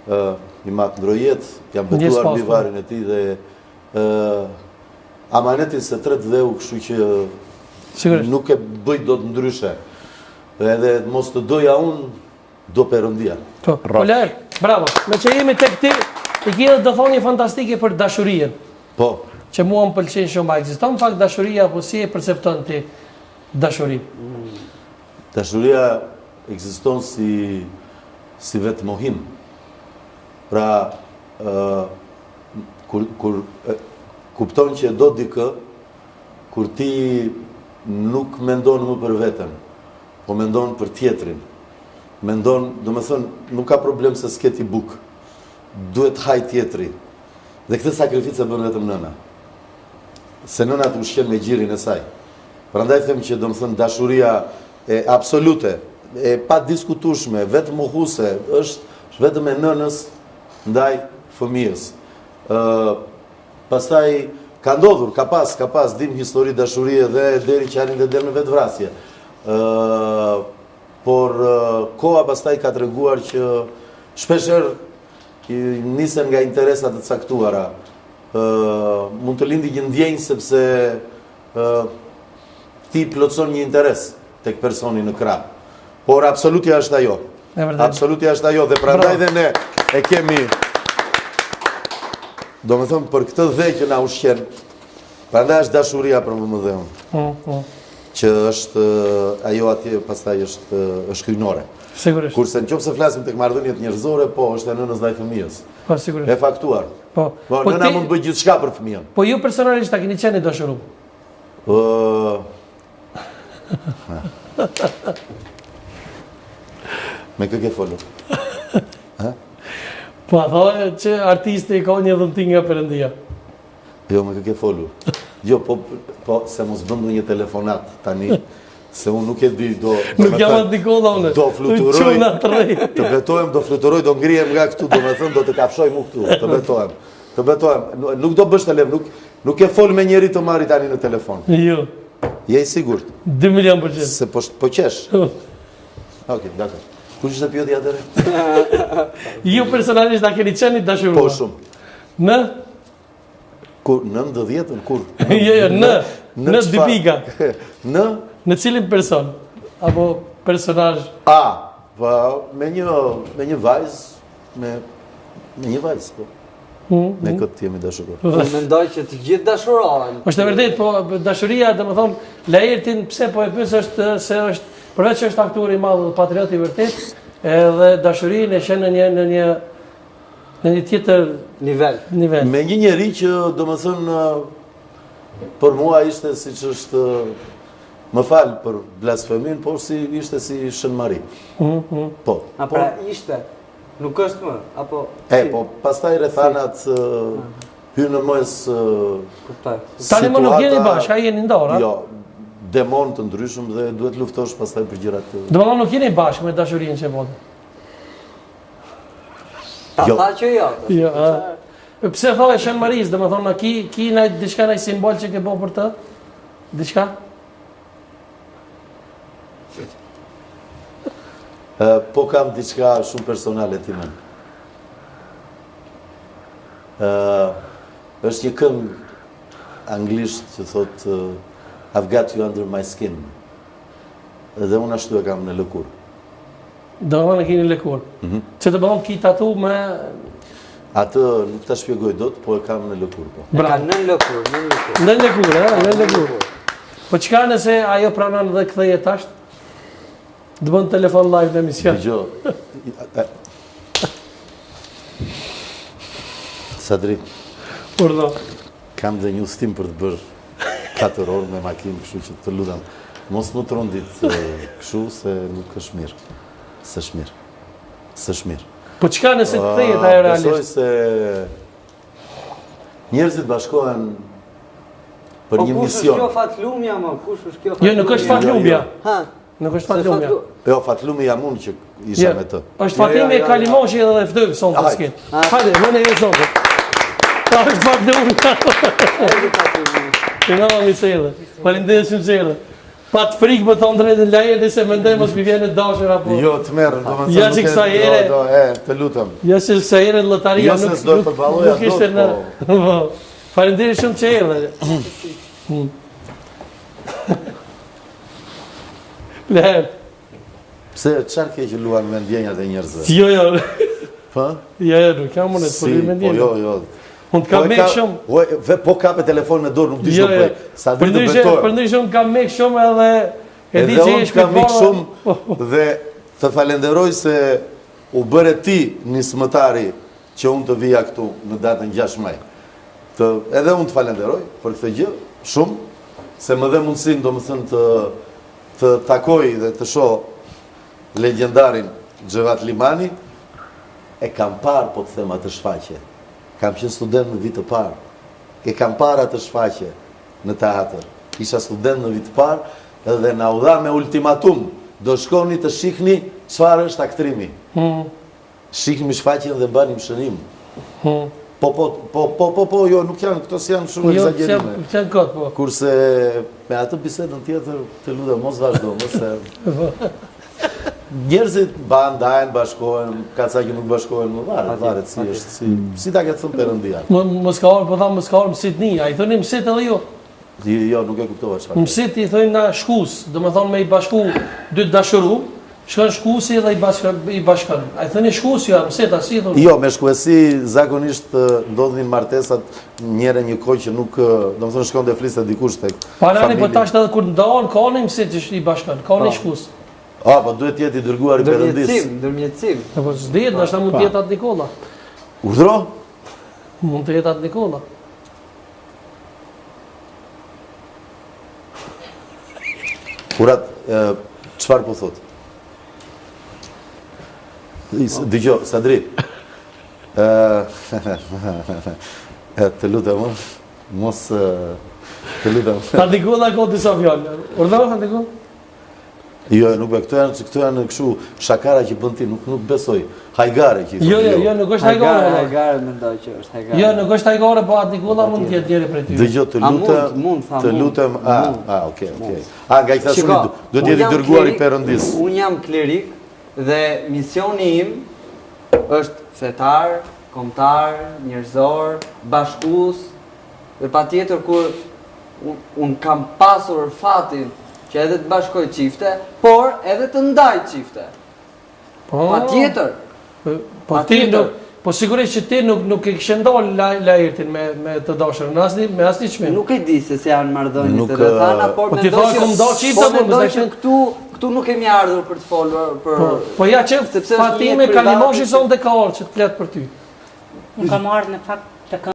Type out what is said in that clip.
një matë ndrojet, jam betuar mbi varin e tij dhe amanetin se 3 dheu, kështu që nuk e bëj do të ndryshe. Edhe mos të doja unë, do Perëndia. Oler, bravo. Me që jemi tek ti, i kje do thoni fantastike për dashurien. Po. Që mua më pëlqen shumë. A ekziston fakt dashuria, apo si e percepton ti dashuri? Dashuria ekziston si vetë mohim. Pra, kur kupton që do dikë, kur ti nuk mendon më për veten, po mendon për tjetrin. Mendon, do me thënë, nuk ka problem se s'ke ti buk. Duhet haj tjetri. Dhe këtë sakrificë bën vetëm nëna. Se nëna të ushqen me gjirin e saj. Prandaj them që do me thënë dashuria e absolute, e pa diskutueshme, vetë mohuese, është vetëm e nënës ndaj fëmijës. Pastaj ka ndodhur, ka pas dim histori dashurie dhe deri që janë dhe në vetvrasje. Por koha pastaj ka treguar që shpeshherë nisen nga interesat të caktuara. Mund të lindi një ndjenjë sepse ti plotson një interes tek personi në krah. Por absolutja është ajo. Absolutja është ajo dhe prandaj dhe ne e kemi, do me thëmë, për këtë dhe që na ushqen, prandaj është dashuria për më dheun. Që është ajo atje pastaj është hyjnore. Sigurisht. Kurse nëse flasim tek marrëdhëniet njerëzore, po është e nënës ndaj fëmijës. Po sigurisht. E faktuar. Po nëna mund të bëjë gjithçka për fëmijën. Po ju personalisht a keni qenë dashurum? Me kë ke folur? Po a thonë që artisti ka një dhëmtim nga Perëndia. Jo, me kë ke folur. Jo, po se mos bëm një telefonat tani, se unë nuk e di, nuk jam atë dikolla unë. Do fluturoj, të betohem, do fluturoj, do ngrihem nga këtu, do me thënë, do të kapshoj mu këtu, të betohem. Nuk do bësh telefon, nuk e fol me njeri të marri tani në telefon. Jo. Je i sigurt? 2 milion %. Se po qesh? Ok, dakor. Kush ishte pyetja atëherë? Ju personalisht a keni qenë dashuruar? Po shumë. Në? Kur, në 90-ën, kur? Jo, në 2 pika. Në cilin person? Apo personazh? Me një vajzë, me një vajzë, po. Me këtë jemi dashuruar. Mendoj që të gjithë dashurohen. Është e vërtetë, po dashuria, domethënë, Laertin pse po e pyes është se është përveç që është aktor i madh dhe patriot i vërtet, edhe dashurinë e shën në një tjetër nivel. Me një njeri që, domethënë, për mua ishte siç është, më fal për blasfemin, por ishte si Shën Mari. Po. Pra ishte, nuk është më, apo... Po, pastaj rrethanat hynë në mos tani më nuk jeni bashkë, a jeni ndarë? Jo, demon të ndryshëm dhe duhet luftosh pastaj për gjërat. Domethënë nuk jeni bashkë me dashurinë që vjen. Ta që jo. Jo. Pse thoj Shën Maris, domethënë ki na diçka ndaj simbol që ke bërë për të? Diçka? Po kam diçka shumë personale ti men. Është një këngë anglisht që thot I've got you under my skin. Dhe unë ashtu e kam në lëkur. Do në keni lëkur. Që të bëhon ki tatu me... Atë nuk ta shpjegoj dot, po e kam në lëkur. Ka në lëkur. Në lëkur. Po çka nëse ajo pranon dhe kthehet tash? Të bën telefon live në emision. Dgjoj. Sadri. Urdhë. Kam dhe një ustim për të bërë 4 orë me makinë, kështu që të lutem. Mos më trondit kështu se nuk është mirë. S'është mirë. Po çka nëse të kthehet ajo realisht? Besoj se njerëzit bashkohen për një mision. Po kush është kjo fatlumja më? Kush është kjo fatlumja? Jo, nuk është fatlumja. Nuk është fatlumja. Jo, fatlumi jam unë që isha me të. Është fatlumi e Kalimoshi edhe ftoj son të skin. Hajde, më ne zonë. Ta është fatlumja. Që nga mi cele. Falenderoj shumë cele. Pa të frikë më thonë drejtën Lajeri se mendoj mos mi vjen dashur apo. Jo, të merr, domethënë. Ja që kësa here. Të lutem. Ja se kësa here llotaria Jo se s'do të përballoja nuk ishte në. Faleminderit shumë që erdhe. Leher. Pse çfarë ke që luan me ndjenjat e njerëzve? Jo. Po? Jo, nuk kam unë të foloj me ndjenjat. Po jo. Unë kam mek shumë. Po kape telefon në dorë, nuk di shumë bëj. Sa dhe të betoj. Për ndryshe unë kam mek shumë edhe Edhe unë kam mik shumë dhe të falenderoj se u bëre ti nismëtari që unë të vija këtu në datën 6 maj. Edhe unë të falenderoj për këtë gjë shumë, se më dhe mundësin do më thënë të takoj dhe të shoh legendarin Xhevat Limani, e kam parë po të them atë shfaqje. Kam qenë student në vit të parë. E kam parë atë shfaqje në teatr. Isha student në vit të parë dhe na u dha me ultimatum. Do shkoni të shihni çfarë është aktrimi. Shihni shfaqjen dhe mbani shënim. Po, jo, nuk janë, këto si janë shumë egzagerime. Jo, janë kot, po. Kurse me atë bisedën tjetër të lutem mos vazhdo, se njerëzit ndajnë, bashkohen, ka ca që nuk bashkohen, më varet si është, si ta ke thënë Perëndia. Mos ka orë, po thamë mos ka orë mësitnia, i thonim mësit edhe jo. Jo, nuk e kuptova çfarë. Mësit i thonim na shkus, do më thonë me i bashku dy të dashuru, shkon shkusi dhe i bashkon. A i thoni shkus, jo, mësit asi thonë. Jo, me shkuesi zakonisht ndodhin martesat njëre një kohë që nuk, do më thonë shkon dhe fliste dikush tek familje. Parani, po tash edhe kur ndohen, ka një mësit që i bashkon, ka një shkus. Po duhet jetë i dërguar i Perëndis. Ndërmjetësim. Po s'dihet, ndoshta mund të jetë atë Nikolla. Urdhro? Mund të jetë atë Nikolla. Kurat, çfarë po thot? Dëgjoj, Sadri. Të lutem, mos të lutem. Ta Nikolla ka disa fjalë. Urdhro ta Nikolla? Jo, nuk këto janë kështu shakara që bën ti, nuk besoj. Hajgare që i thonë. Jo, nuk është hajgare. Hajgare mendoj që është hajgare. Jo, nuk është hajgare, po atë Nikolla mund të jetë njëri prej tyre. Dëgjoj, të lutem, okay. Nga i thashuni, do të jetë i dërguar i Perëndis. Unë jam klerik dhe misioni im është fetar, kombëtar, njerëzor, bashkues, dhe patjetër kur unë kam pasur fatin që edhe të bashkoj çifte, por edhe të ndaj çifte. Patjetër. Po sigurisht që ti nuk e kishe ndalë Lajërtin me të dashurën, me asnjë çmim. Nuk e di se janë marrëdhëniet e rrethana, por mendoj që këtu nuk kemi ardhur për të folur për. Po ja që Fatime Kalimoshi sonte ka orë që të flet për ty. Unë kam ardhur në fakt